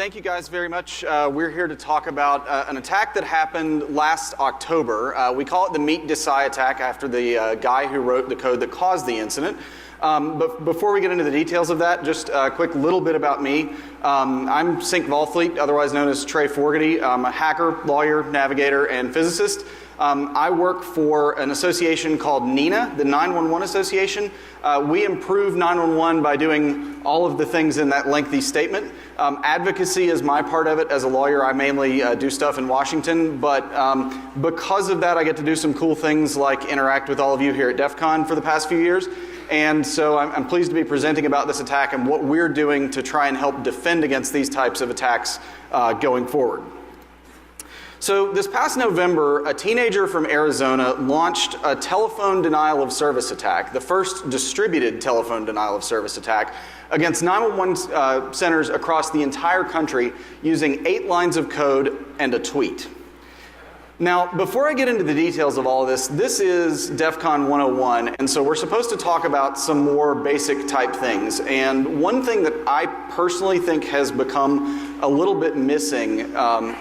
Thank you guys very much. We're here to talk about an attack that happened last October. We call it the Meet Desai attack after the guy who wrote the code that caused the incident. But before we get into the details of that, just a quick little bit about me. I'm Sink Volfleet, otherwise known as Trey Fogarty. I'm a hacker, lawyer, navigator, and physicist. I work for an association called NINA, the 911 Association. We improve 911 by doing all of the things in that lengthy statement. Advocacy is my part of it. As a lawyer, I mainly do stuff in Washington, but because of that, I get to do some cool things like interact with all of you here at DEF CON for the past few years. And so I'm pleased to be presenting about this attack and what we're doing to try and help defend against these types of attacks going forward. So this past November, a teenager from Arizona launched a telephone denial of service attack, the first distributed telephone denial of service attack against 911 centers across the entire country using 8 lines of code and a tweet. Now, before I get into the details of all of this, this is DEF CON 101, and so we're supposed to talk about some more basic type things. And one thing that I personally think has become a little bit missing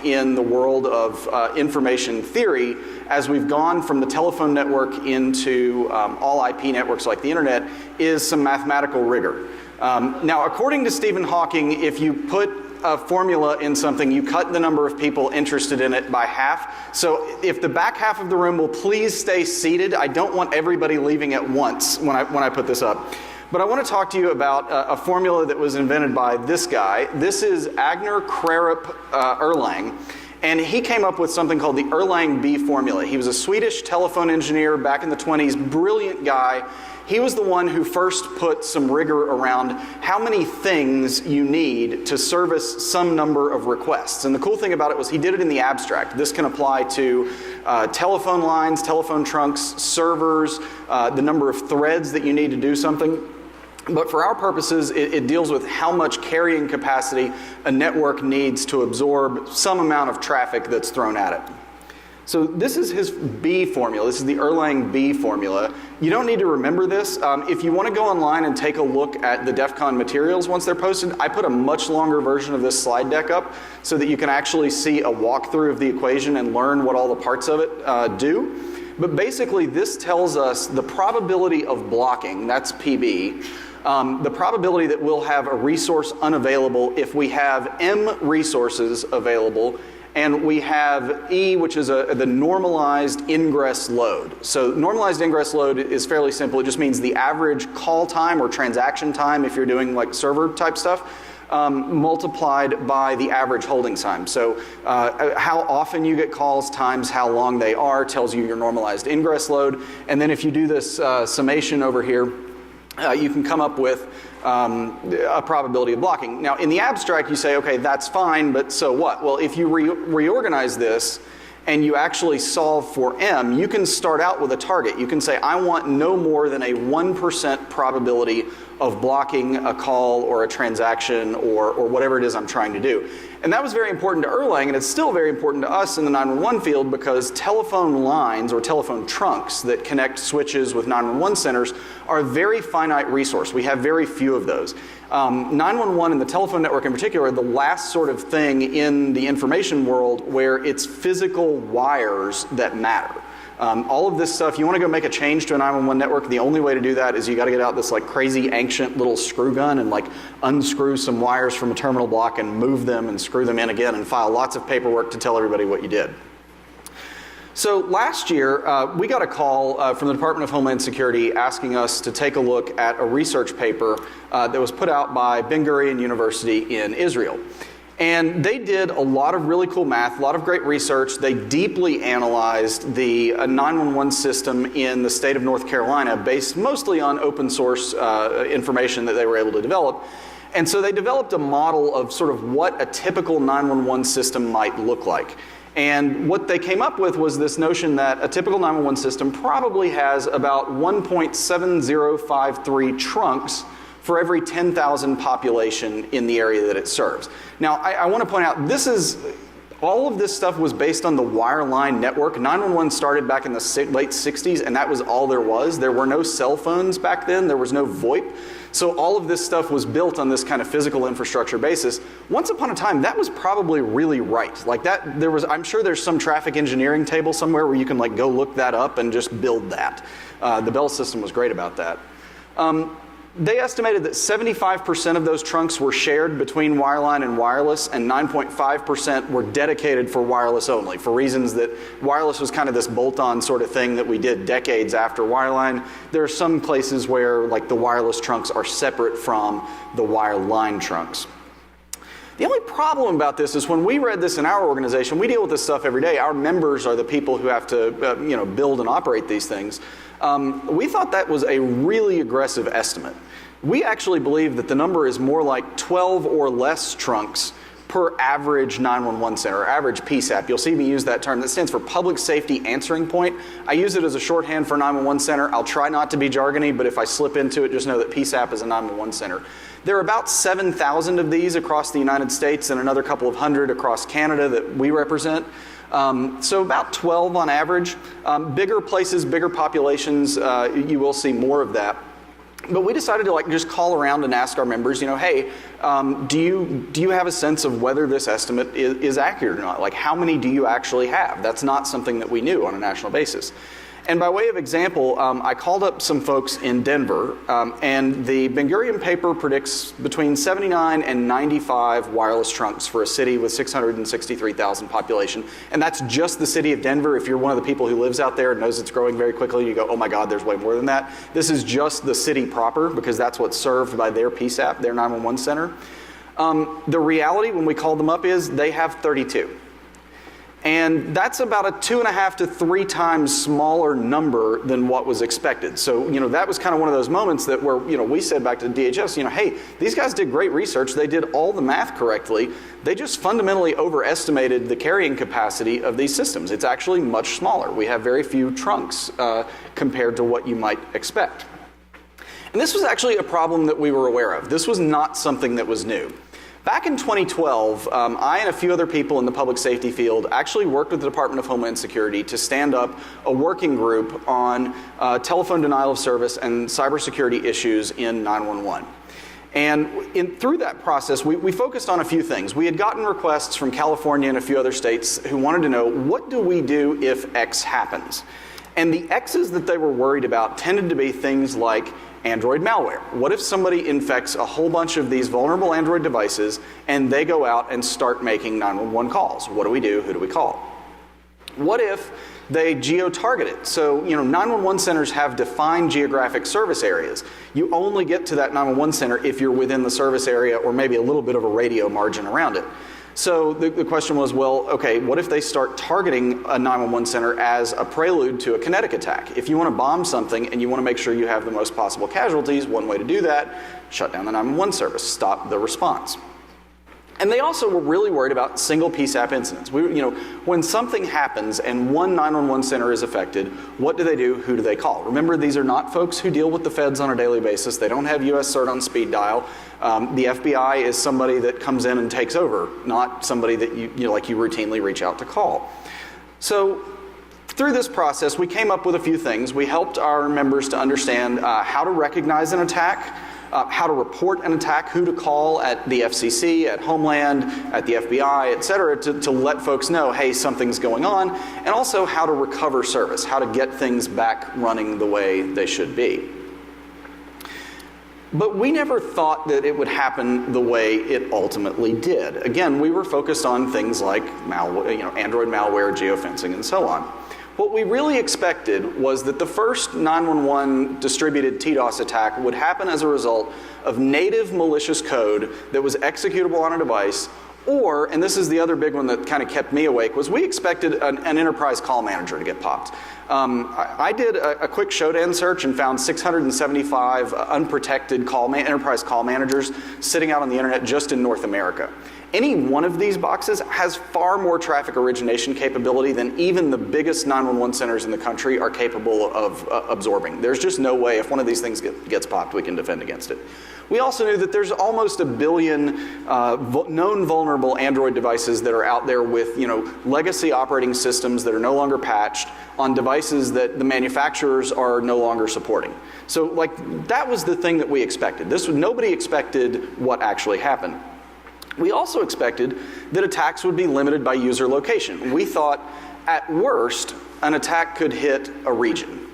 in the world of information theory as we've gone from the telephone network into all IP networks like the internet is some mathematical rigor. Now, according to Stephen Hawking, if you put a formula in something, you cut the number of people interested in it by half. So if the back half of the room will please stay seated, I don't want everybody leaving at once when I put this up. But I want to talk to you about a formula that was invented by this guy. This is Agner Krerup Erlang. And he came up with something called the Erlang B formula. He was a Swedish telephone engineer back in the 20s, brilliant guy. He was the one who first put some rigor around how many things you need to service some number of requests. And the cool thing about it was he did it in the abstract. This can apply to telephone lines, telephone trunks, servers, the number of threads that you need to do something. But for our purposes, it deals with how much carrying capacity a network needs to absorb some amount of traffic that's thrown at it. So this is his B formula. This is the Erlang B formula. You don't need to remember this. If you want to go online and take a look at the DEF CON materials once they're posted, I put a much longer version of this slide deck up so that you can actually see a walkthrough of the equation and learn what all the parts of it do. But basically, this tells us the probability of blocking, that's PB, the probability that we'll have a resource unavailable if we have M resources available, and we have E, which is the normalized ingress load. So normalized ingress load is fairly simple. It just means the average call time or transaction time, if you're doing like server type stuff, multiplied by the average holding time. So how often you get calls times how long they are tells you your normalized ingress load. And then if you do this summation over here, you can come up with a probability of blocking. Now, in the abstract, you say, okay, that's fine, but so what? Well, if you reorganize this and you actually solve for M, you can start out with a target. You can say, I want no more than a 1% probability of blocking a call or a transaction or whatever it is I'm trying to do. And that was very important to Erlang, and it's still very important to us in the 911 field because telephone lines or telephone trunks that connect switches with 911 centers are a very finite resource. We have very few of those. 911 and the telephone network in particular are the last sort of thing in the information world where it's physical wires that matter. All of this stuff, you want to go make a change to a 911 network, the only way to do that is you got to get out this like crazy ancient little screw gun and like unscrew some wires from a terminal block and move them and screw them in again and file lots of paperwork to tell everybody what you did. So last year, we got a call from the Department of Homeland Security asking us to take a look at a research paper that was put out by Ben Gurion University in Israel. And they did a lot of really cool math, a lot of great research. They deeply analyzed the 911 system in the state of North Carolina based mostly on open source information that they were able to develop. And so they developed a model of sort of what a typical 911 system might look like. And what they came up with was this notion that a typical 911 system probably has about 1.7053 trunks for every 10,000 population in the area that it serves. Now, I want to point out, this is All of this stuff was based on the wireline network. 911 started back in the late 60s, and that was all there was. There were no cell phones back then. There was no VoIP. So all of this stuff was built on this kind of physical infrastructure basis. Once upon a time, that was probably really right. Like that, I'm sure there's some traffic engineering table somewhere where you can like go look that up and just build that. The Bell system was great about that. They estimated that 75% of those trunks were shared between wireline and wireless, and 9.5% were dedicated for wireless only, for reasons that wireless was kind of this bolt-on sort of thing that we did decades after wireline. There are some places where like the wireless trunks are separate from the wireline trunks. The only problem about this is when we read this in our organization, we deal with this stuff every day. Our members are the people who have to build and operate these things. We thought that was a really aggressive estimate. We actually believe that the number is more like 12 or less trunks per average 911 center, or average PSAP. You'll see me use that term. That stands for Public Safety Answering Point. I use it as a shorthand for 911 center. I'll try not to be jargony, but if I slip into it, just know that PSAP is a 911 center. There are about 7,000 of these across the United States and another couple of hundred across Canada that we represent. So about 12 on average. Bigger places, bigger populations, you will see more of that. But we decided to just call around and ask our members, hey, do you have a sense of whether this estimate is accurate or not? Like, how many do you actually have? That's not something that we knew on a national basis. And by way of example, I called up some folks in Denver, and the Ben Gurion paper predicts between 79 and 95 wireless trunks for a city with 663,000 population. And that's just the city of Denver. If you're one of the people who lives out there and knows it's growing very quickly, you go, oh my God, there's way more than that. This is just the city proper, because that's what's served by their PSAP, their 911 center. The reality when we called them up is they have 32. And that's about a 2.5 to 3 times smaller number than what was expected. So, that was kind of one of those moments that where, we said back to DHS, hey, these guys did great research. They did all the math correctly. They just fundamentally overestimated the carrying capacity of these systems. It's actually much smaller. We have very few trunks compared to what you might expect. And this was actually a problem that we were aware of. This was not something that was new. Back in 2012, I and a few other people in the public safety field actually worked with the Department of Homeland Security to stand up a working group on telephone denial of service and cybersecurity issues in 911. And through that process, we focused on a few things. We had gotten requests from California and a few other states who wanted to know, what do we do if X happens? And the X's that they were worried about tended to be things like Android malware. What if somebody infects a whole bunch of these vulnerable Android devices and they go out and start making 911 calls? What do we do? Who do we call? What if they geo-target it? So, 911 centers have defined geographic service areas. You only get to that 911 center if you're within the service area or maybe a little bit of a radio margin around it. So the question was, well, okay, what if they start targeting a 911 center as a prelude to a kinetic attack? If you want to bomb something and you want to make sure you have the most possible casualties, one way to do that, shut down the 911 service, stop the response. And they also were really worried about single PSAP incidents. When something happens and one 911 center is affected, what do they do? Who do they call? Remember, these are not folks who deal with the feds on a daily basis. They don't have US CERT on speed dial. The FBI is somebody that comes in and takes over, not somebody that you routinely reach out to call. So through this process, we came up with a few things. We helped our members to understand how to recognize an attack, how to report an attack, who to call at the FCC, at Homeland, at the FBI, et cetera, to let folks know, hey, something's going on, and also how to recover service, how to get things back running the way they should be. But we never thought that it would happen the way it ultimately did. Again, we were focused on things like Android malware, geofencing, and so on. What we really expected was that the first 911 distributed TDOS attack would happen as a result of native malicious code that was executable on a device, or, and this is the other big one that kind of kept me awake, was we expected an enterprise call manager to get popped. I did a quick Shodan search and found 675 unprotected enterprise call managers sitting out on the internet just in North America. Any one of these boxes has far more traffic origination capability than even the biggest 911 centers in the country are capable of absorbing. There's just no way if one of these things gets popped, we can defend against it. We also knew that there's almost 1 billion known vulnerable Android devices that are out there with legacy operating systems that are no longer patched on devices that the manufacturers are no longer supporting. So that was the thing that we expected. Nobody expected what actually happened. We also expected that attacks would be limited by user location. We thought, at worst, an attack could hit a region.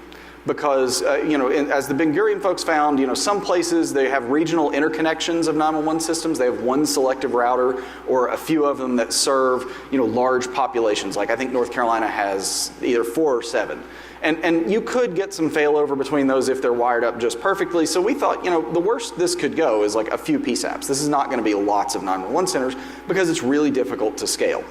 Because, as the Ben Gurion folks found, some places they have regional interconnections of 911 systems. They have one selective router or a few of them that serve, large populations. Like I think North Carolina has either 4 or 7. And you could get some failover between those if they're wired up just perfectly. So we thought, the worst this could go is like a few PSAPs. This is not going to be lots of 911 centers because it's really difficult to scale.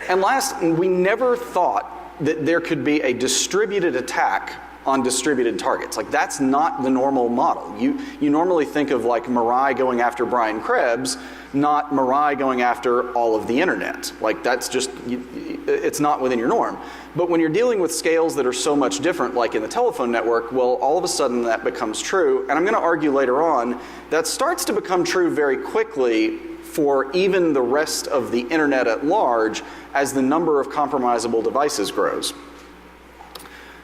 And last, we never thought that there could be a distributed attack on distributed targets. Like that's not the normal model. You normally think of like Mirai going after Brian Krebs, not Mirai going after all of the internet. Like that's just, it's not within your norm. But when you're dealing with scales that are so much different, like in the telephone network, well, all of a sudden that becomes true. And I'm going to argue later on, that starts to become true very quickly for even the rest of the internet at large as the number of compromisable devices grows.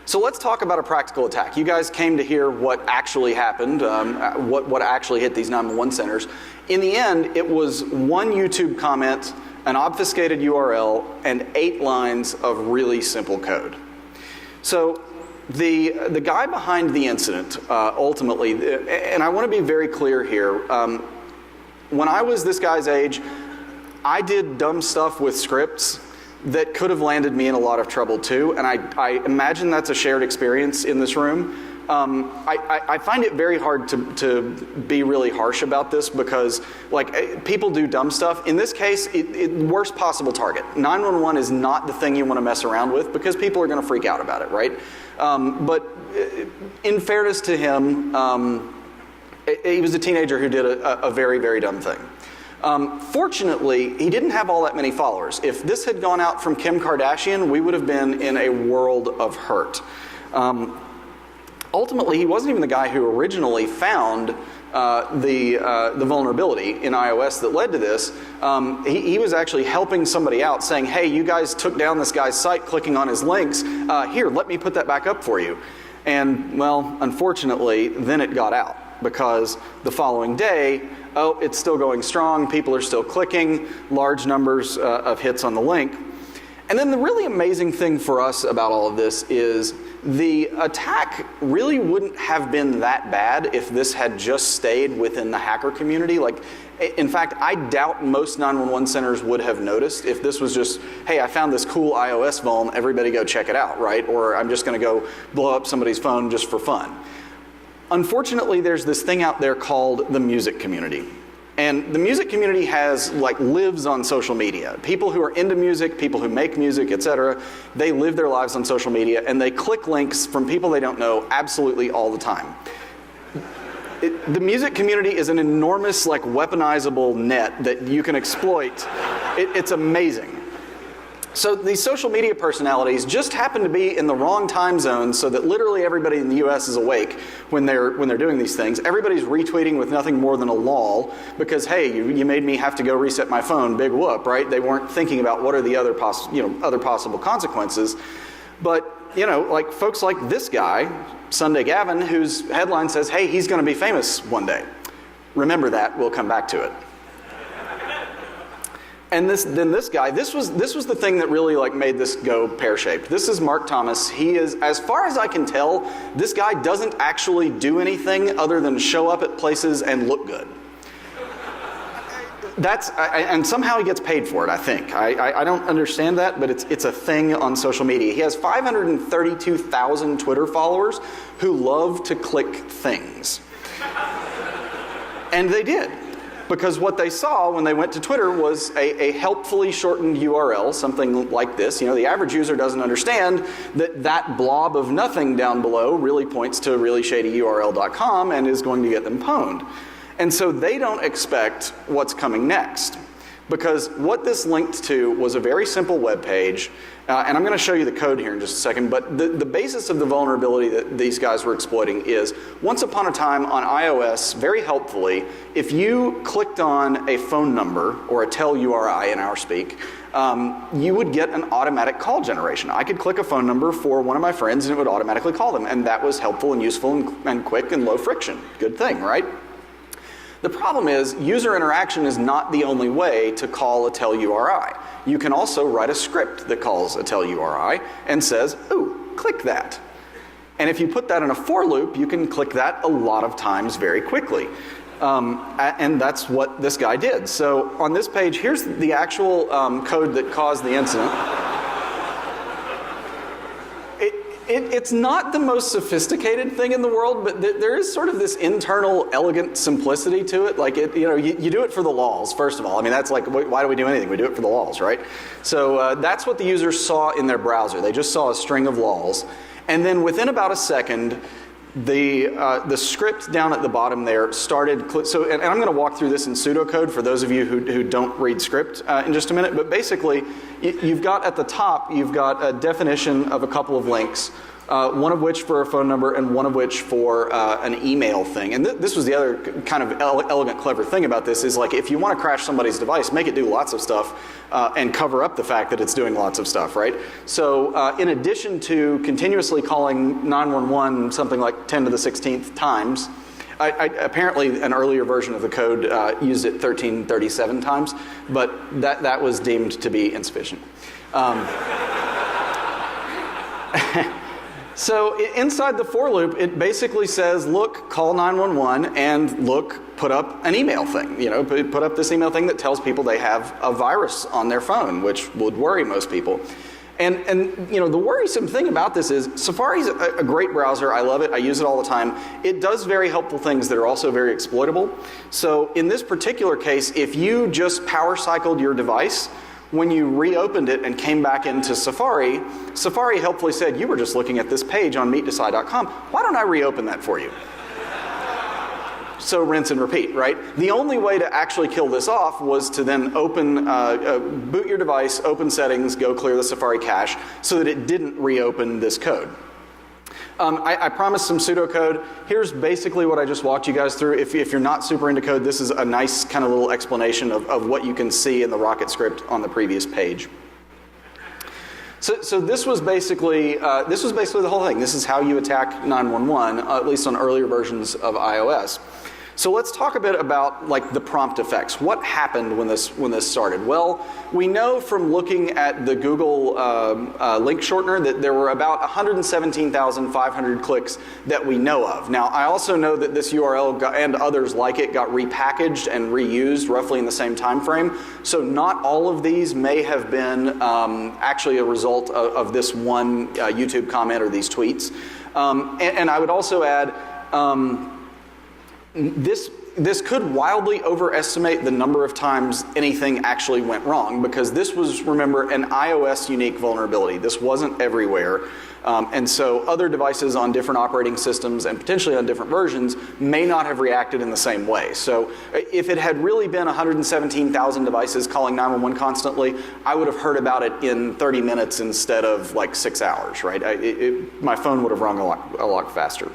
So let's talk about a practical attack. You guys came to hear what actually happened, what actually hit these 911 centers. In the end, it was one YouTube comment, an obfuscated URL, and 8 lines of really simple code. So the guy behind the incident, ultimately, and I want to be very clear here, when I was this guy's age, I did dumb stuff with scripts that could have landed me in a lot of trouble too, and I imagine that's a shared experience in this room. I find it very hard to be really harsh about this because people do dumb stuff. In this case, worst possible target. 911 is not the thing you want to mess around with because people are going to freak out about it, right? But in fairness to him, he was a teenager who did a very, very dumb thing. Fortunately, he didn't have all that many followers. If this had gone out from Kim Kardashian, we would have been in a world of hurt. Ultimately, he wasn't even the guy who originally found the vulnerability in iOS that led to this. He was actually helping somebody out, saying, hey, you guys took down this guy's site clicking on his links. Here, let me put that back up for you. And, well, unfortunately, then it got out. Because the following day, it's still going strong, people are still clicking, large numbers of hits on the link. And then the really amazing thing for us about all of this is the attack really wouldn't have been that bad if this had just stayed within the hacker community. In fact, I doubt most 911 centers would have noticed if this was just, hey, I found this cool iOS vuln, everybody go check it out, right? Or I'm just going to go blow up somebody's phone just for fun. Unfortunately, there's this thing out there called the music community. And the music community lives on social media. People who are into music, people who make music, etc., they live their lives on social media and they click links from people they don't know absolutely all the time. The music community is an enormous weaponizable net that you can exploit. It's amazing. So these social media personalities just happen to be in the wrong time zone so that literally everybody in the US is awake when they're doing these things. Everybody's retweeting with nothing more than a lol because, hey, you made me have to go reset my phone, big whoop, right? They weren't thinking about what are the other possible consequences. But, folks like this guy, Sunday Gavin, whose headline says, hey, he's going to be famous one day. Remember that, we'll come back to it. And this guy, this was the thing that really made this go pear-shaped. This is Mark Thomas. He is, as far as I can tell, this guy doesn't actually do anything other than show up at places and look good. And somehow he gets paid for it, I think. I don't understand that, but it's a thing on social media. He has 532,000 Twitter followers who love to click things. And they did. Because what they saw when they went to Twitter was a helpfully shortened URL, something like this. The average user doesn't understand that blob of nothing down below really points to really shady URL.com and is going to get them pwned. And so they don't expect what's coming next. Because what this linked to was a very simple web page, and I'm going to show you the code here in just a second, but the basis of the vulnerability that these guys were exploiting is, once upon a time on iOS, very helpfully, if you clicked on a phone number, or a tel URI in our speak, you would get an automatic call generation. I could click a phone number for one of my friends and it would automatically call them, and that was helpful and useful and quick and low friction. Good thing, right? The problem is, user interaction is not the only way to call a tel URI. You can also write a script that calls a tel URI and says, ooh, click that. And if you put that in a for loop, you can click that a lot of times very quickly. And that's what this guy did. So on this page, here's the actual code that caused the incident. It's not the most sophisticated thing in the world, but there is sort of this internal elegant simplicity to it. Like, you do it for the lols, first of all. I mean, that's like, why do we do anything? We do it for the lols, right? So that's what the users saw in their browser. They just saw a string of lols. And then within about a second, the script down at the bottom there started, and I'm going to walk through this in pseudocode for those of you who don't read script in just a minute, but basically you've got at the top, you've got a definition of a couple of links, one of which for a phone number and one of which for an email thing. And this was the other kind of elegant, clever thing about this is, like, if you want to crash somebody's device, make it do lots of stuff and cover up the fact that it's doing lots of stuff, right? So in addition to continuously calling 911 something like 10 to the 16th times, apparently an earlier version of the code used it 1337 times, but that was deemed to be insufficient. So inside the for loop, it basically says, look, call 911, and look, put up an email thing. Put up this email thing that tells people they have a virus on their phone, which would worry most people. And the worrisome thing about this is Safari's a great browser. I love it. I use it all the time. It does very helpful things that are also very exploitable. So in this particular case, if you just power cycled your device, when you reopened it and came back into Safari, Safari helpfully said, you were just looking at this page on meetdesai.com. Why don't I reopen that for you? So rinse and repeat, right? The only way to actually kill this off was to then boot your device, open settings, go clear the Safari cache so that it didn't reopen this code. I promised some pseudocode. Here's basically what I just walked you guys through. If you're not super into code, this is a nice kind of little explanation of what you can see in the Rocket script on the previous page. So this was basically the whole thing. This is how you attack 911, at least on earlier versions of iOS. So let's talk a bit about, like, the prompt effects. What happened when this started? Well, we know from looking at the Google link shortener that there were about 117,500 clicks that we know of. Now, I also know that this URL and others like it got repackaged and reused roughly in the same time frame. So not all of these may have been actually a result of this one YouTube comment or these tweets. And I would also add, this could wildly overestimate the number of times anything actually went wrong, because this was, remember, an iOS unique vulnerability. This wasn't everywhere. And so other devices on different operating systems and potentially on different versions may not have reacted in the same way. So if it had really been 117,000 devices calling 911 constantly, I would have heard about it in 30 minutes instead of like 6 hours, right? My phone would have rung a lot faster.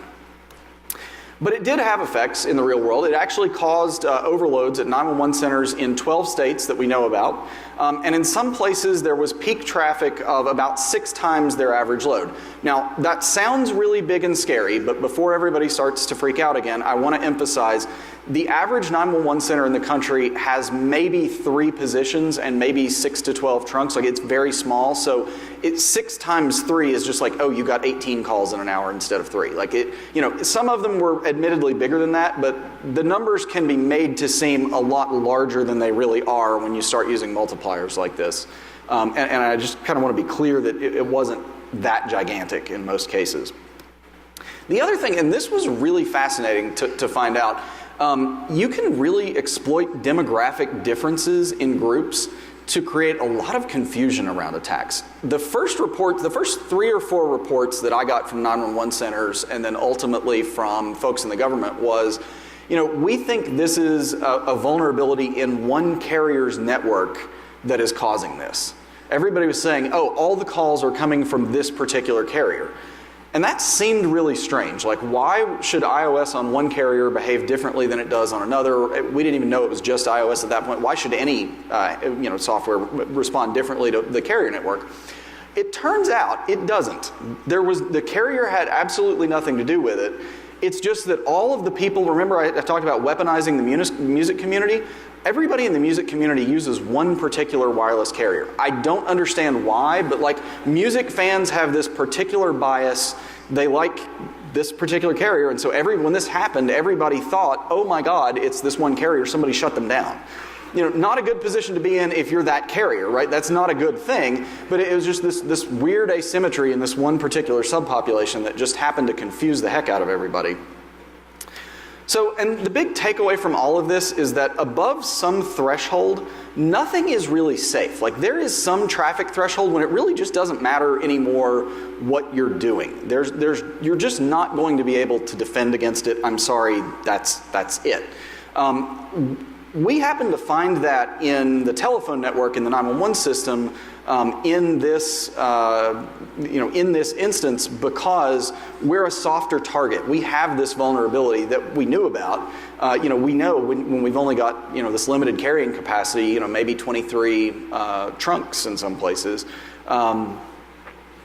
But it did have effects in the real world. It actually caused overloads at 911 centers in 12 states that we know about. And in some places, there was peak traffic of about 6 times their average load. Now, that sounds really big and scary, but before everybody starts to freak out again, I want to emphasize the average 911 center in the country has maybe 3 positions and maybe 6 to 12 trunks. Like, it's very small. So it's 6 times 3 is just like, oh, you got 18 calls in an hour instead of 3. Like, some of them were admittedly bigger than that, but the numbers can be made to seem a lot larger than they really are when you start using multipliers like this. And I just kind of want to be clear that it wasn't that gigantic in most cases. The other thing, and this was really fascinating to find out, you can really exploit demographic differences in groups to create a lot of confusion around attacks. The first 3 or 4 reports that I got from 911 centers and then ultimately from folks in the government was, we think this is a vulnerability in one carrier's network that is causing this. Everybody was saying, oh, all the calls are coming from this particular carrier. And that seemed really strange. Like, why should iOS on one carrier behave differently than it does on another? We didn't even know it was just iOS at that point. Why should any software respond differently to the carrier network? It turns out it doesn't. The carrier had absolutely nothing to do with it. It's just that all of the people, remember I talked about weaponizing the music community? Everybody in the music community uses one particular wireless carrier. I don't understand why, but music fans have this particular bias. They like this particular carrier, and so when this happened, everybody thought, oh my God, it's this one carrier, somebody shut them down. Not a good position to be in if you're that carrier, right? That's not a good thing, but it was just this weird asymmetry in this one particular subpopulation that just happened to confuse the heck out of everybody. So, and the big takeaway from all of this is that above some threshold, nothing is really safe. There is some traffic threshold when it really just doesn't matter anymore what you're doing. You're just not going to be able to defend against it. I'm sorry, that's it. We happen to find that in the telephone network in the 911 system in this instance because we're a softer target. We have this vulnerability that we knew about. We know when we've only got this limited carrying capacity, maybe 23 trunks in some places.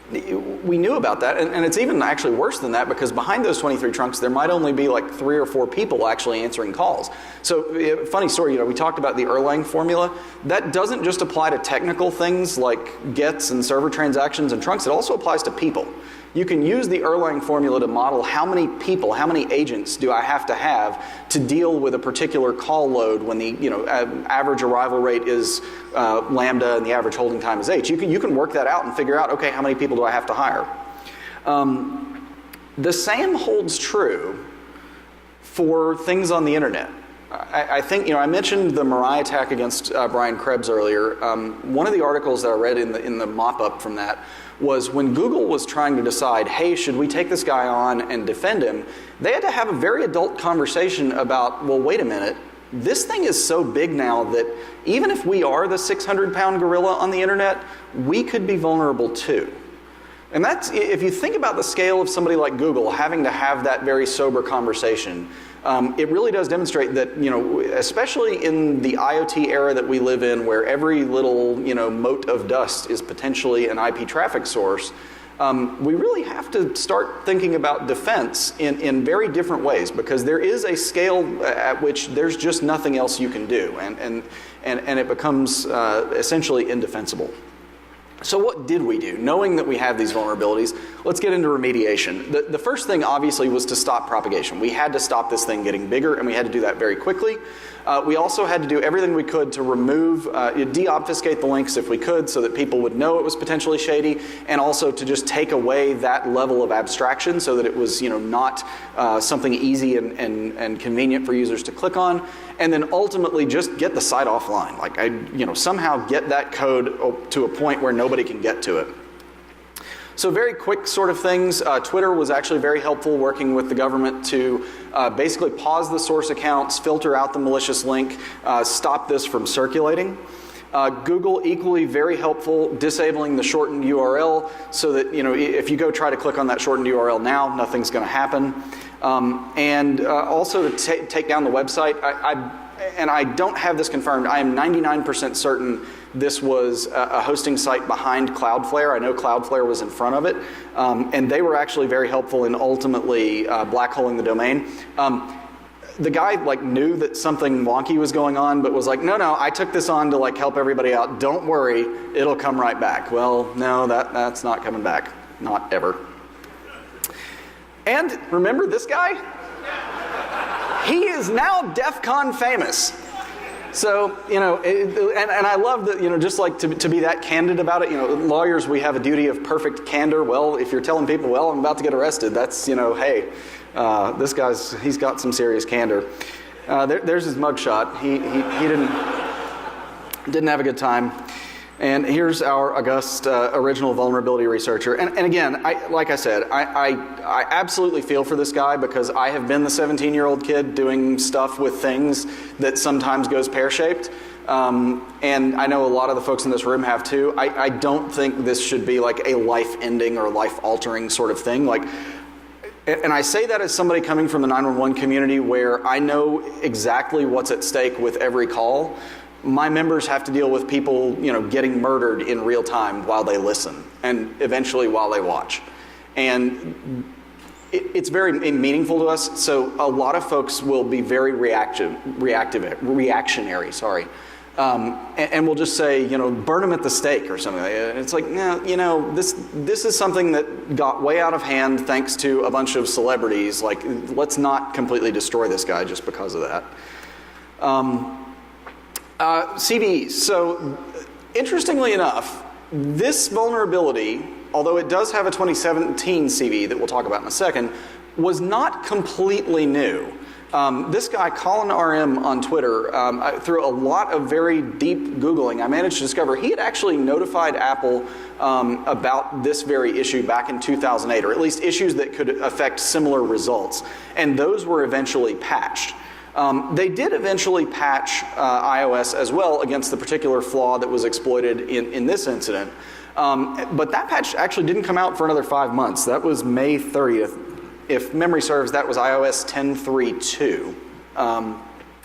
We knew about that, and it's even actually worse than that because behind those 23 trunks, there might only be 3 or 4 people actually answering calls. So, funny story, we talked about the Erlang formula. That doesn't just apply to technical things like gets and server transactions and trunks. It also applies to people. You can use the Erlang formula to model how many people, how many agents do I have to deal with a particular call load when the average arrival rate is lambda and the average holding time is h. You can work that out and figure out, okay, how many people do I have to hire? The same holds true for things on the internet. I think, I mentioned the Mirai attack against Brian Krebs earlier. One of the articles that I read in the mop-up from that was when Google was trying to decide, hey, should we take this guy on and defend him, they had to have a very adult conversation about, well, wait a minute, this thing is so big now that even if we are the 600-pound gorilla on the internet, we could be vulnerable too. And that's, if you think about the scale of somebody like Google having to have that very sober conversation, it really does demonstrate that, especially in the IoT era that we live in, where every little, mote of dust is potentially an IP traffic source, we really have to start thinking about defense in very different ways, because there is a scale at which there's just nothing else you can do, and it becomes essentially indefensible. So what did we do? Knowing that we have these vulnerabilities, let's get into remediation. The first thing, obviously, was to stop propagation. We had to stop this thing getting bigger, and we had to do that very quickly. We also had to do everything we could to remove, deobfuscate the links if we could, so that people would know it was potentially shady, and also to just take away that level of abstraction so that it was, not something easy and convenient for users to click on. And then ultimately just get the site offline. Somehow get that code to a point where nobody can get to it. So very quick sort of things. Twitter was actually very helpful working with the government to basically pause the source accounts, filter out the malicious link, stop this from circulating. Google, equally very helpful, disabling the shortened URL so that, if you go try to click on that shortened URL now, nothing's going to happen. And also to take down the website. I don't have this confirmed. I am 99% certain this was a hosting site behind Cloudflare. I know Cloudflare was in front of it. And they were actually very helpful in ultimately blackholing the domain. The guy knew that something wonky was going on, but was like, no, I took this on to help everybody out. Don't worry, it'll come right back. Well, no, that's not coming back. Not ever. And remember this guy? He is now DEF CON famous. So, and I love that, just to be that candid about it. Lawyers, we have a duty of perfect candor. Well, if you're telling people, I'm about to get arrested, that's, hey, this guy's, he's got some serious candor. There's his mugshot. He didn't have a good time. And here's our august original vulnerability researcher. And again, like I said, I absolutely feel for this guy because I have been the 17-year-old kid doing stuff with things that sometimes goes pear-shaped. And I know a lot of the folks in this room have too. I don't think this should be like a life-ending or life-altering sort of thing. And I say that as somebody coming from the 911 community where I know exactly what's at stake with every call. My members have to deal with people, getting murdered in real time while they listen and eventually while they watch. And it's very meaningful to us. So a lot of folks will be very reactionary, and we'll just say, burn them at the stake or something like that. And it's like, no, this is something that got way out of hand thanks to a bunch of celebrities. Like, let's not completely destroy this guy just because of that. CVEs. So, interestingly enough, this vulnerability, although it does have a 2017 CVE that we'll talk about in a second, was not completely new. This guy, Colin RM on Twitter, through a lot of very deep Googling, I managed to discover he had actually notified Apple about this very issue back in 2008, or at least issues that could affect similar results. And those were eventually patched. They did eventually patch iOS as well against the particular flaw that was exploited in this incident. But that patch actually didn't come out for another 5 months. That was May 30th. If memory serves, that was iOS 10.3.2.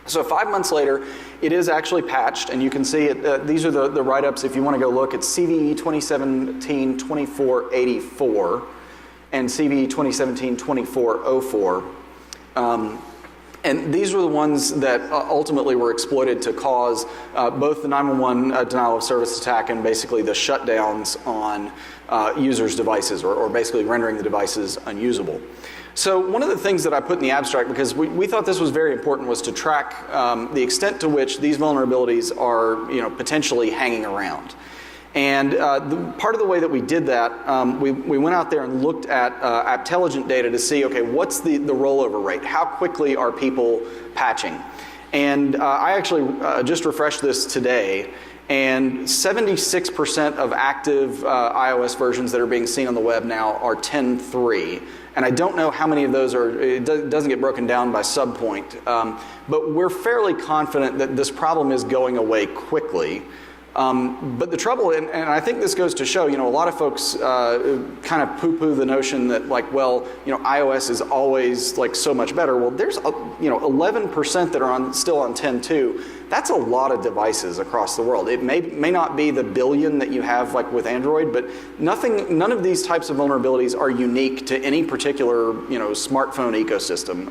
So 5 months later, it is actually patched, and you can see it. These are the write-ups if you want to go look. It's CVE 2017-2484 and CVE 2017-2404. And these were the ones that ultimately were exploited to cause both the 911 denial of service attack and basically the shutdowns on users' devices, or basically rendering the devices unusable. So one of the things that I put in the abstract, because we thought this was very important, was to track the extent to which these vulnerabilities are potentially hanging around. And part of the way that we did that, we went out there and looked at Apptelligent data to see, okay, what's the rollover rate? How quickly are people patching? And I actually just refreshed this today, and 76% of active iOS versions that are being seen on the web now are 10.3. And I don't know how many of those are, it doesn't get broken down by subpoint, but we're fairly confident that this problem is going away quickly. But the trouble, and I think this goes to show, a lot of folks kind of poo-poo the notion that iOS is always so much better. Well, there's 11% that are still on 10.2. That's a lot of devices across the world. It may not be the billion that you have with Android, but none of these types of vulnerabilities are unique to any particular smartphone ecosystem.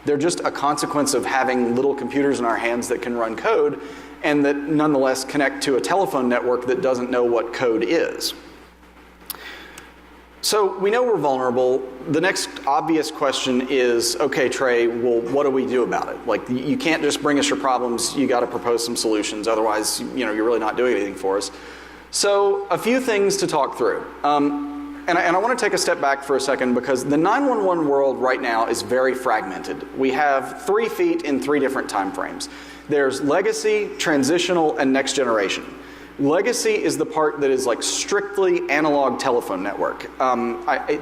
They're just a consequence of having little computers in our hands that can run code, and that nonetheless connect to a telephone network that doesn't know what code is. So we know we're vulnerable. The next obvious question is, okay, Trey, well, what do we do about it? You can't just bring us your problems, you gotta propose some solutions, otherwise, you're really not doing anything for us. So a few things to talk through. And I want to take a step back for a second, because the 911 world right now is very fragmented. We have 3 feet in 3 different time frames. There's legacy, transitional, and next generation. Legacy is the part that is strictly analog telephone network.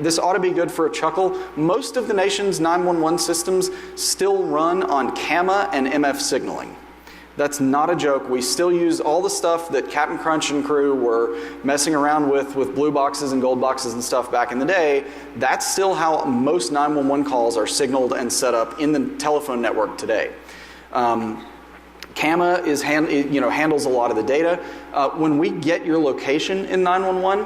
This ought to be good for a chuckle. Most of the nation's 911 systems still run on CAMA and MF signaling. That's not a joke. We still use all the stuff that Captain Crunch and crew were messing around with blue boxes and gold boxes and stuff back in the day. That's still how most 911 calls are signaled and set up in the telephone network today. CAMA handles a lot of the data. When we get your location in 911,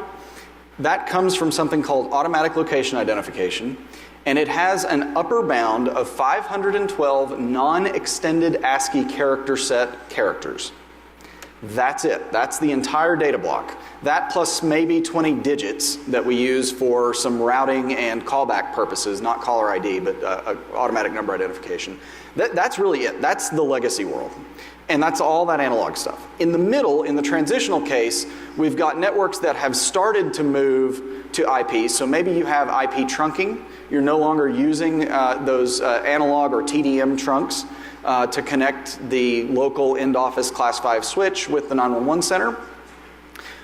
that comes from something called automatic location identification, and it has an upper bound of 512 non-extended ASCII character set characters. That's it. That's the entire data block. That plus maybe 20 digits that we use for some routing and callback purposes, not caller ID, but automatic number identification. That's really it. That's the legacy world. And that's all that analog stuff. In the middle, in the transitional case, we've got networks that have started to move to IP. So maybe you have IP trunking. You're no longer using those analog or TDM trunks to connect the local end office class 5 switch with the 911 center.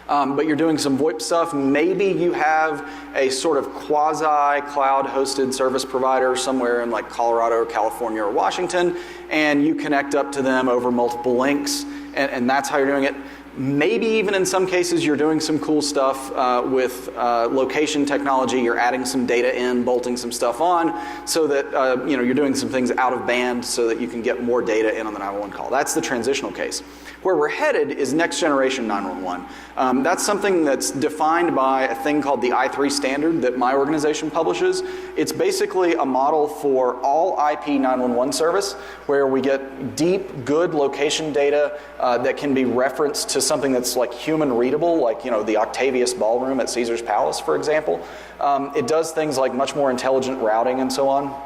But you're doing some VoIP stuff. Maybe you have a sort of quasi-cloud hosted service provider somewhere in like Colorado, California, or Washington, and you connect up to them over multiple links, and that's how you're doing it. Maybe even in some cases you're doing some cool stuff with location technology. You're adding some data in, bolting some stuff on, so that you're doing some things out of band so that you can get more data in on the 911 call. That's the transitional case. Where we're headed is next generation 911. That's something that's defined by a thing called the I3 standard that my organization publishes. It's basically a model for all IP 911 service where we get deep, good location data that can be referenced to something that's like human readable, like the Octavius Ballroom at Caesar's Palace, for example. It does things like much more intelligent routing and so on.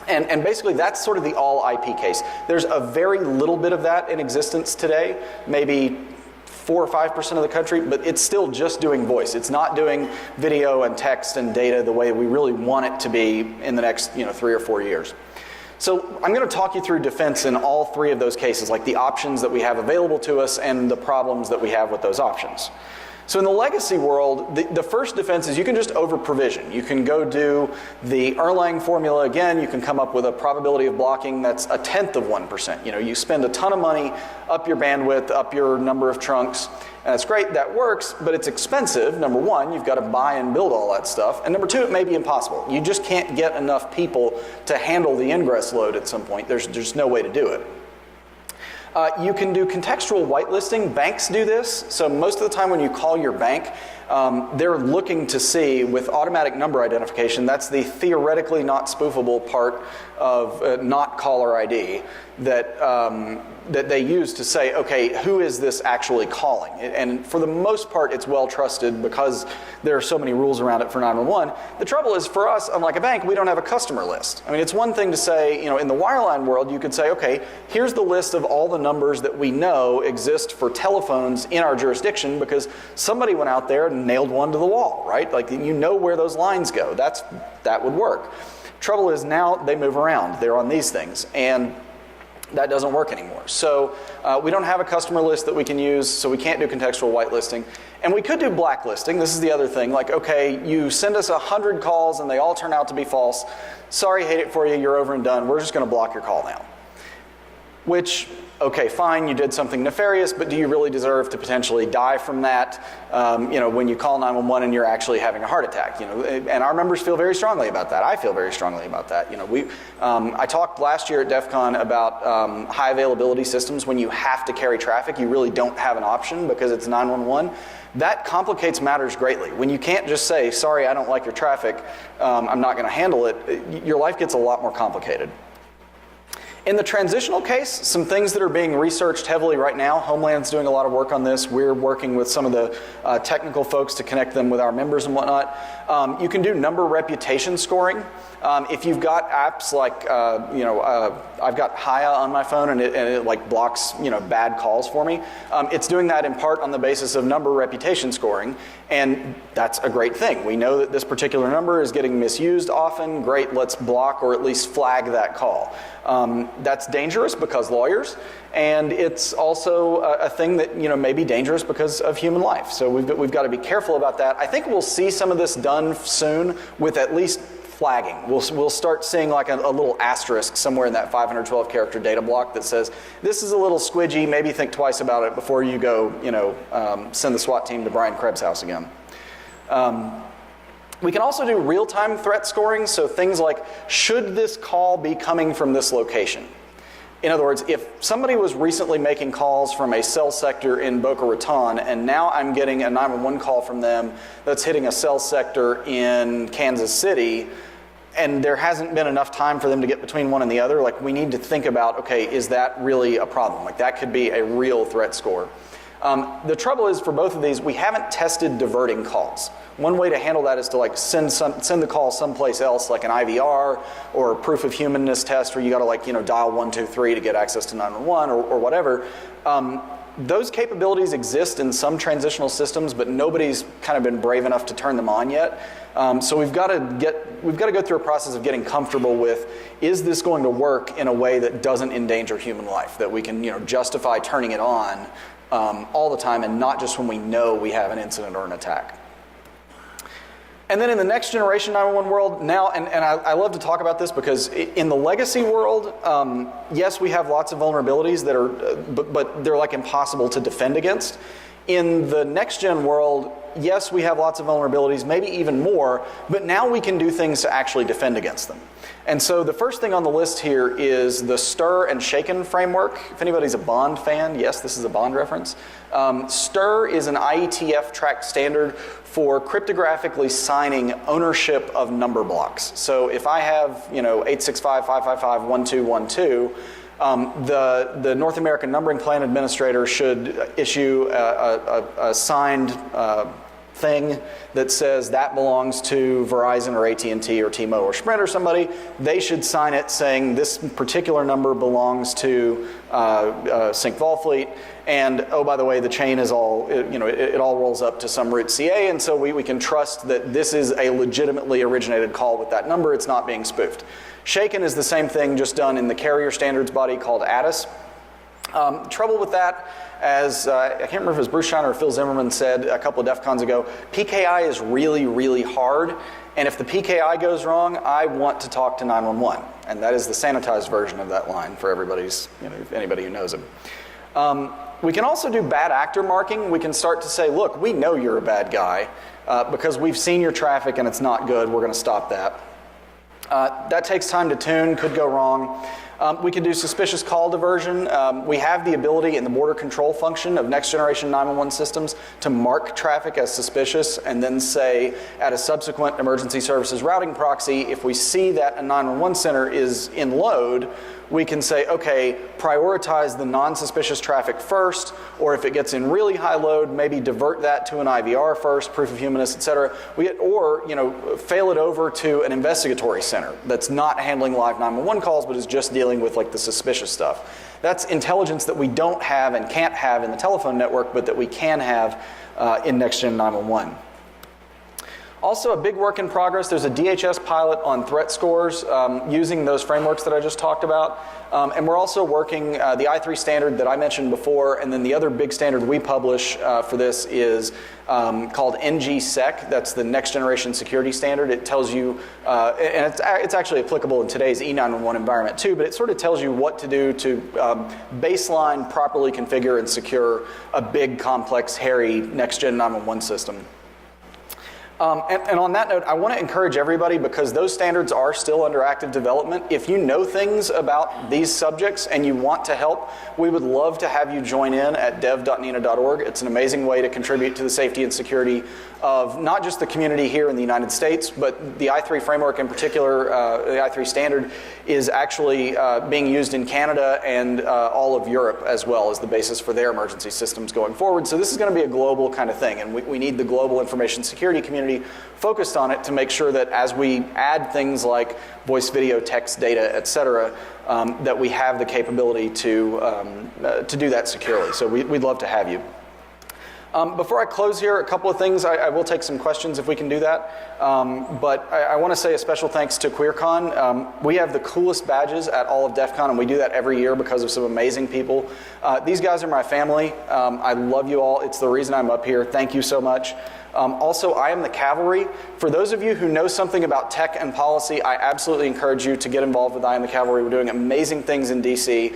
And basically that's sort of the all IP case. There's a very little bit of that in existence today, maybe 4 or 5% of the country, but it's still just doing voice. It's not doing video and text and data the way we really want it to be in the next 3 or 4 years. So I'm going to talk you through defense in all 3 of those cases, like the options that we have available to us and the problems that we have with those options. So in the legacy world, the first defense is you can just over-provision. You can go do the Erlang formula again. You can come up with a probability of blocking that's 1/10 of 1%. You spend a ton of money, up your bandwidth, up your number of trunks, and it's great, that works, but it's expensive. Number one, you've got to buy and build all that stuff. And number two, it may be impossible. You just can't get enough people to handle the ingress load at some point. There's no way to do it. You can do contextual whitelisting. Banks do this. So most of the time when you call your bank, they're looking to see, with automatic number identification, that's the theoretically not spoofable part of not caller ID that they use to say, okay, who is this actually calling? And for the most part, it's well trusted because there are so many rules around it for 911. The trouble is, for us, unlike a bank, we don't have a customer list. I mean, it's one thing to say, in the wireline world, you could say, okay, here's the list of all the numbers that we know exist for telephones in our jurisdiction because somebody went out there and nailed one to the wall, right? Like, you know where those lines go. That would work. Trouble is now they move around. They're on these things, and that doesn't work anymore. So we don't have a customer list that we can use, so we can't do contextual whitelisting. And we could do blacklisting. This is the other thing. Like, okay, you send us 100 calls and they all turn out to be false. Sorry, hate it for you, you're over and done. We're just going to block your call now. Which, okay, fine, you did something nefarious, but do you really deserve to potentially die from that? When you call 911 and you're actually having a heart attack, and our members feel very strongly about that. I feel very strongly about that. I talked last year at DEF CON about high availability systems. When you have to carry traffic, you really don't have an option because it's 911. That complicates matters greatly. When you can't just say, sorry, I don't like your traffic, I'm not going to handle it, your life gets a lot more complicated. In the transitional case, some things that are being researched heavily right now, Homeland's doing a lot of work on this. We're working with some of the technical folks to connect them with our members and whatnot. You can do number reputation scoring. If you've got apps like, I've got Haya on my phone and it like blocks, bad calls for me. It's doing that in part on the basis of number reputation scoring, and that's a great thing. We know that this particular number is getting misused often. Great, let's block or at least flag that call. That's dangerous because lawyers, and it's also a thing that may be dangerous because of human life. So we've got to be careful about that. I think we'll see some of this done soon with at least flagging. We'll start seeing like a little asterisk somewhere in that 512 character data block that says this is a little squidgy. Maybe think twice about it before you go send the SWAT team to Brian Krebs' house again. We can also do real-time threat scoring, so things like, should this call be coming from this location? In other words, if somebody was recently making calls from a cell sector in Boca Raton, and now I'm getting a 911 call from them that's hitting a cell sector in Kansas City, and there hasn't been enough time for them to get between one and the other, like we need to think about, okay, is that really a problem? Like that could be a real threat score. The trouble is, for both of these, we haven't tested diverting calls. One way to handle that is to like send the call someplace else, like an IVR or a proof of humanness test, where you got to like dial 123 to get access to 911 or whatever. Those capabilities exist in some transitional systems, but nobody's kind of been brave enough to turn them on yet. So we've got to go through a process of getting comfortable with, is this going to work in a way that doesn't endanger human life, that we can justify turning it on all the time and not just when we know we have an incident or an attack. And then in the next generation 911 world now, and I love to talk about this because in the legacy world, yes, we have lots of vulnerabilities that are, but they're like impossible to defend against. In the next gen world, yes, we have lots of vulnerabilities, maybe even more, but now we can do things to actually defend against them. And so the first thing on the list here is the stir and shaken framework. If anybody's a Bond fan, yes, this is a Bond reference. Stir is an IETF track standard for cryptographically signing ownership of number blocks. So if I have 865-555-1212, the North American Numbering Plan Administrator should issue a signed thing that says that belongs to Verizon or AT&T or T-Mobile or Sprint or somebody. They should sign it saying this particular number belongs to Sync Volfleet. And oh, by the way, the chain is all, it all rolls up to some root CA, and so we can trust that this is a legitimately originated call with that number. It's not being spoofed. Shaken is the same thing, just done in the carrier standards body called ATIS. Trouble with that, as I can't remember if it was Bruce Shiner or Phil Zimmerman said a couple of DEF CONs ago, PKI is really, really hard. And if the PKI goes wrong, I want to talk to 911. And that is the sanitized version of that line for everybody's, anybody who knows it. We can also do bad actor marking. We can start to say, look, we know you're a bad guy because we've seen your traffic and it's not good. We're going to stop that. That takes time to tune, could go wrong. We can do suspicious call diversion. We have the ability in the border control function of next generation 911 systems to mark traffic as suspicious and then say at a subsequent emergency services routing proxy, if we see that a 911 center is in load, we can say, okay, prioritize the non-suspicious traffic first, or if it gets in really high load, maybe divert that to an IVR first, proof of humanness, et cetera. Or fail it over to an investigatory center that's not handling live 911 calls, but is just dealing with like the suspicious stuff. That's intelligence that we don't have and can't have in the telephone network, but that we can have in next-gen 911. Also, a big work in progress, there's a DHS pilot on threat scores using those frameworks that I just talked about. And we're also working the I3 standard that I mentioned before, and then the other big standard we publish for this is called NGSec. That's the next generation security standard. It tells you, and it's actually applicable in today's E911 environment too, but it sort of tells you what to do to baseline, properly configure, and secure a big, complex, hairy next-gen 911 system. And on that note, I want to encourage everybody, because those standards are still under active development. If you know things about these subjects and you want to help, we would love to have you join in at dev.nina.org. It's an amazing way to contribute to the safety and security of not just the community here in the United States, but the I3 framework in particular, the I3 standard, is actually being used in Canada and all of Europe as well as the basis for their emergency systems going forward. So this is going to be a global kind of thing, and we need the global information security community focused on it to make sure that as we add things like voice, video, text, data, et cetera, that we have the capability to do that securely. So we'd love to have you. Before I close here, a couple of things. I will take some questions if we can do that. But I want to say a special thanks to QueerCon. We have the coolest badges at all of DEF CON, and we do that every year because of some amazing people. These guys are my family. I love you all. It's the reason I'm up here. Thank you so much. Also, I am the cavalry. For those of you who know something about tech and policy, I absolutely encourage you to get involved with I am the cavalry. We're doing amazing things in DC,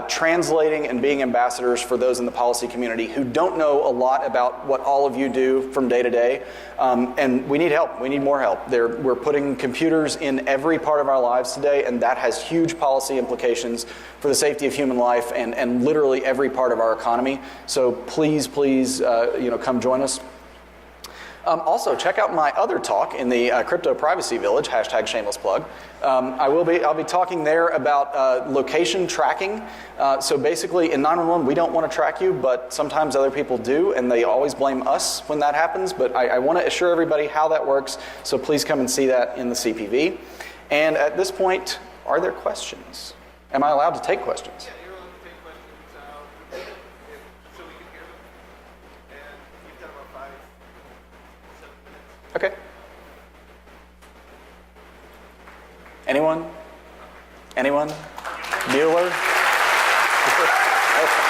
translating and being ambassadors for those in the policy community who don't know a lot about what all of you do from day to day. And we need help. We need more help. We're putting computers in every part of our lives today, and that has huge policy implications for the safety of human life and literally every part of our economy. So please, come join us. Also, check out my other talk in the Crypto Privacy Village, hashtag shameless plug. I'll be talking there about location tracking. So basically, in 911, we don't want to track you, but sometimes other people do, and they always blame us when that happens. But I want to assure everybody how that works, so please come and see that in the CPV. And at this point, are there questions? Am I allowed to take questions? Yeah, you're allowed to take questions so we can hear them. And you've got about 5-7 minutes. Okay. Anyone? Anyone? Bueller? Okay.